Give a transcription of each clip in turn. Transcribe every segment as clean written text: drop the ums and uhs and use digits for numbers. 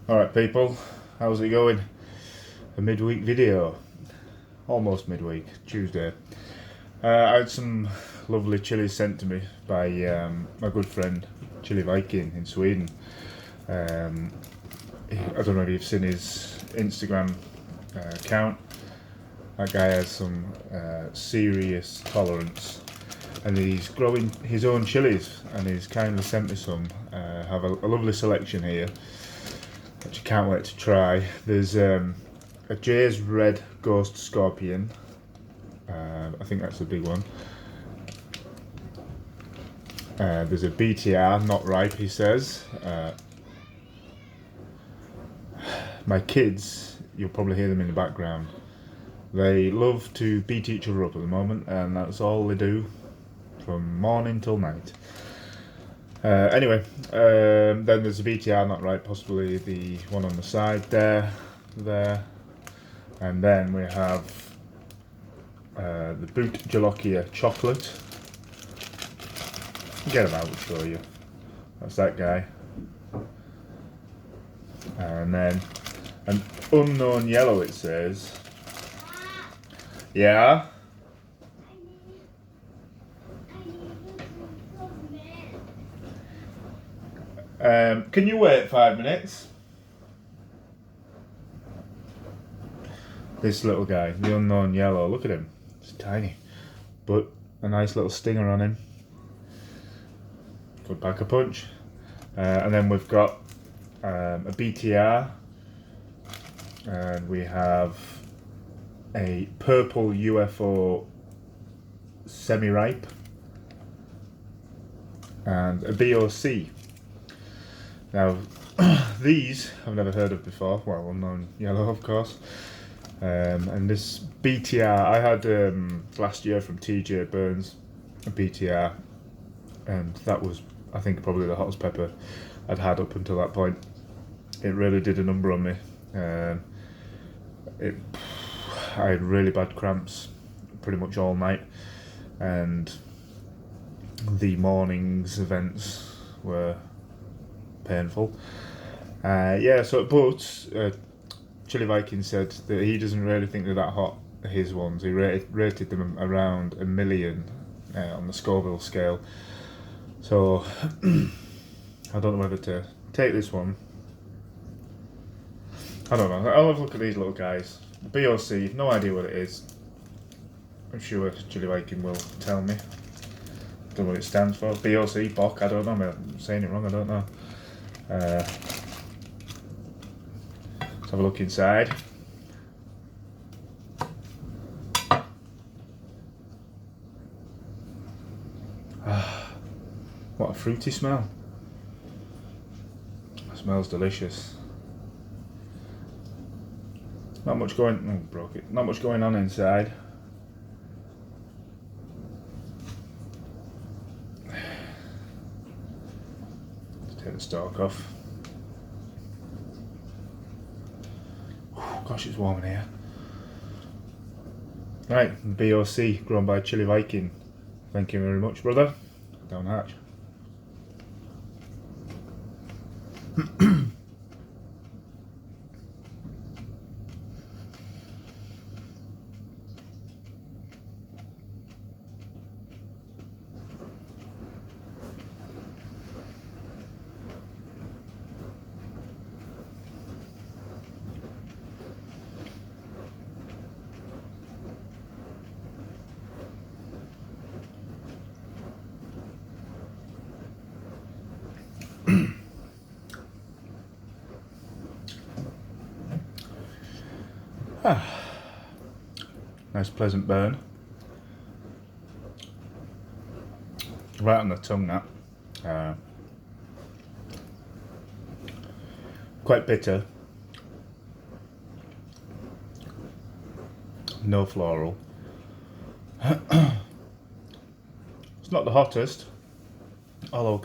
Alright people, how's it going? A midweek video. Almost midweek, Tuesday. I had some lovely chilies sent to me by my good friend Chiliviking in Sweden. I don't know if you've seen his Instagram account. That guy has some serious tolerance and he's growing his own chilies and he's kindly sent me some. Have a lovely selection here which I can't wait to try. There's a Jay's Red Ghost Scorpion. I think that's a big one. There's a BTR, not ripe, he says. My kids, you'll probably hear them in the background. They love to beat each other up at the moment, and that's all they do from morning till night. Anyway, then there's a BTR, not right, possibly the one on the side there, and then we have the Boot Jalokia chocolate. Get him out, I'll show you. That's that guy. And then an unknown yellow, it says. Yeah. Can you wait 5 minutes? This little guy, the unknown yellow, look at him. It's tiny, but a nice little stinger on him. Good pack a punch. And then we've got a BTR, and we have a purple UFO semi-ripe, and a BOC. Now, these I've never heard of before. Well, unknown yellow, of course. And this BTR I had last year from TJ Burns, a BTR, and that was, I think, probably the hottest pepper I'd had up until that point. It really did a number on me. I had really bad cramps pretty much all night, and the morning's events were painful. But Chiliviking said that he doesn't really think they're that hot, his ones. He rated them around 1 million on the Scoville scale. So I don't know whether to take this one. I don't know. I'll have a look at these little guys. BOC, no idea what it is. I'm sure Chiliviking will tell me. Don't know what it stands for. BOC, Bok, I don't know. I'm saying it wrong, I don't know. Let's have a look inside. What a fruity smell. It smells delicious. Not much going. Oh, broke it. Not much going on inside. Let's take the stalk off. Gosh, it's warm in here. Right, BOC, grown by Chiliviking. Thank you very much, brother. Down hatch. Nice pleasant burn. Right on the tongue, that. Quite bitter. No floral. It's not the hottest, although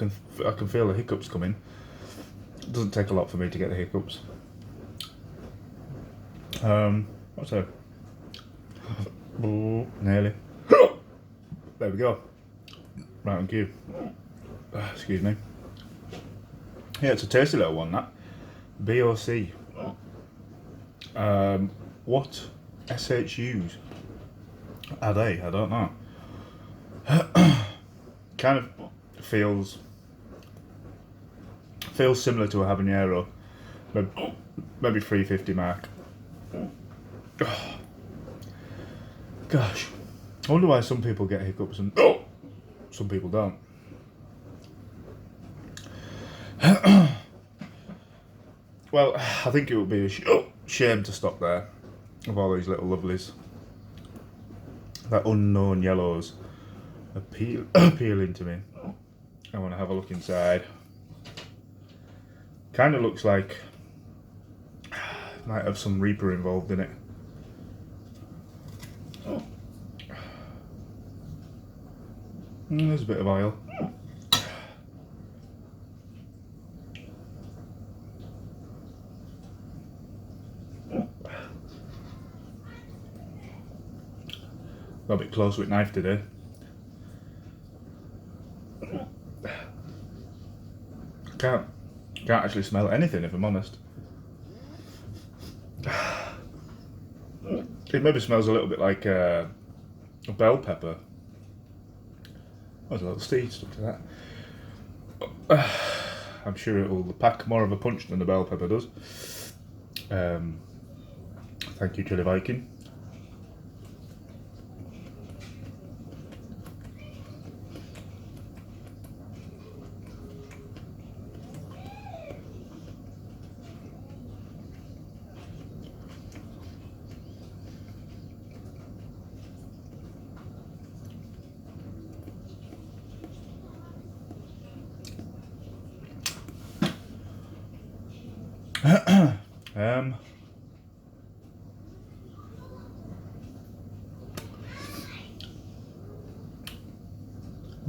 I can feel the hiccups coming. It doesn't take a lot for me to get the hiccups. What's that? Nearly. There we go. Right on cue. Excuse me. Yeah, it's a tasty little one, that. BOC. What SHUs are they? I don't know. Kind of feels similar to a habanero, maybe 350 mark. Gosh, I wonder why some people get hiccups and some people don't. Well, I think it would be a shame to stop there of all these little lovelies. That unknown yellows appealing to me. I want to have a look inside. Kind of looks like might have some Reaper involved in it. There's a bit of oil. Got a bit close with knife today. Can't actually smell anything, if I'm honest. It maybe smells a little bit like a bell pepper. There's a little seed stuck to that. I'm sure it will pack more of a punch than the bell pepper does. Thank you, Chiliviking.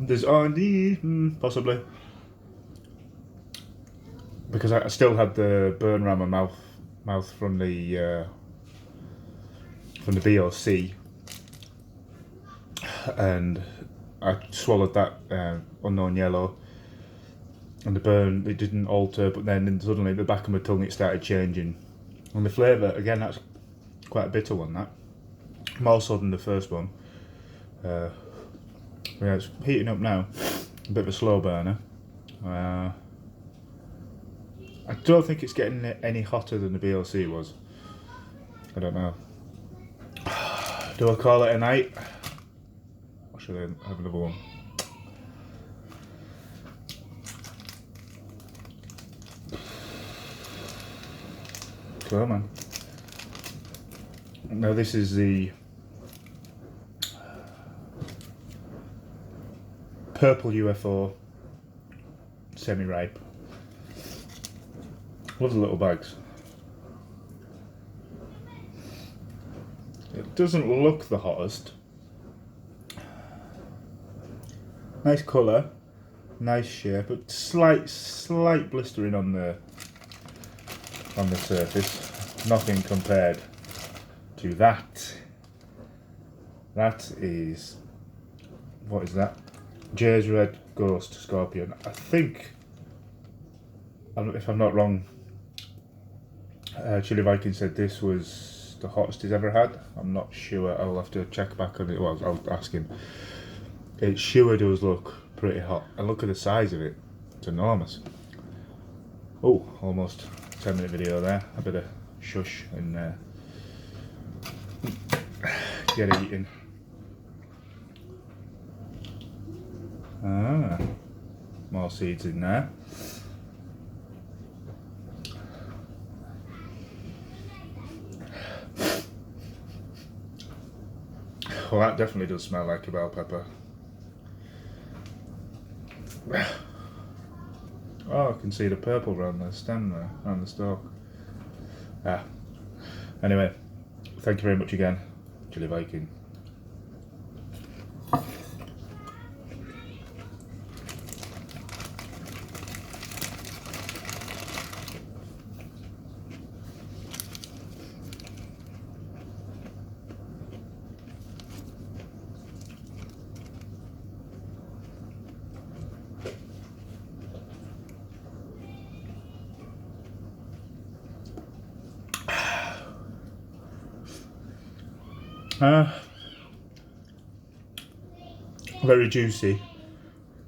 There's R&D, possibly, because I still had the burn around my mouth from the BOC, and I swallowed that unknown yellow, and the burn, it didn't alter, but then suddenly the back of my tongue it started changing, and the flavour again, that's quite a bitter one, that more so than the first one. Yeah, it's heating up now, a bit of a slow burner. I don't think it's getting any hotter than the BLC was. I don't know. Do I call it a night? Or should I have another one? Come on. Now this is the purple UFO semi-ripe. Love the little bags. It doesn't look the hottest. Nice colour, nice shape, but slight blistering on the surface. Nothing compared to that. That is, what is that? Jay's Red Ghost Scorpion. I think, if I'm not wrong, Chiliviking said this was the hottest he's ever had. I'm not sure. I'll have to check back on it. Well, I'll ask him. It sure does look pretty hot. And look at the size of it. It's enormous. Oh, almost 10-minute video there. I better shush and get eating. More seeds in there. Well, that definitely does smell like a bell pepper. Oh, I can see the purple around the stem there, around the stalk. Anyway, thank you very much again, Chiliviking. Very juicy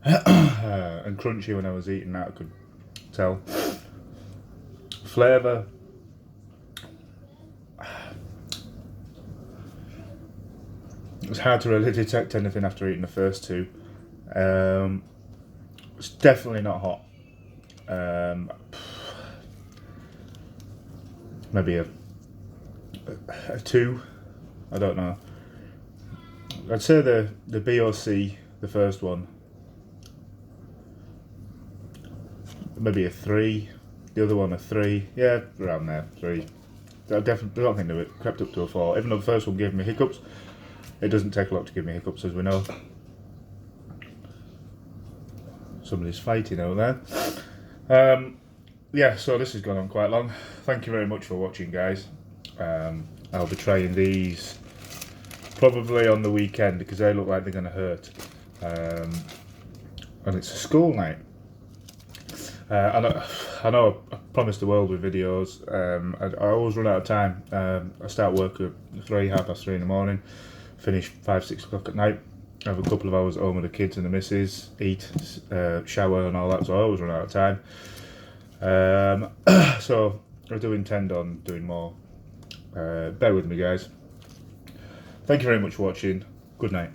and crunchy when I was eating that, I could tell. Flavour, it's hard to really detect anything after eating the first two. It's definitely not hot. Maybe a 2. I don't know. I'd say the BOC, the first one, maybe a 3. The other one a 3. Yeah, around there, 3. I definitely don't think they crept up to a 4. Even though the first one gave me hiccups, it doesn't take a lot to give me hiccups, as we know. Somebody's fighting over there. Yeah, so this has gone on quite long. Thank you very much for watching, guys. I'll be trying these probably on the weekend because they look like they're going to hurt. And it's a school night. I know I promised the world with videos. I always run out of time. I start work at 3:30 in the morning, finish 5-6 o'clock at night. I have a couple of hours at home with the kids and the missus, eat, shower and all that, so I always run out of time. So I do intend on doing more. Bear with me, guys. Thank you very much for watching. Good night.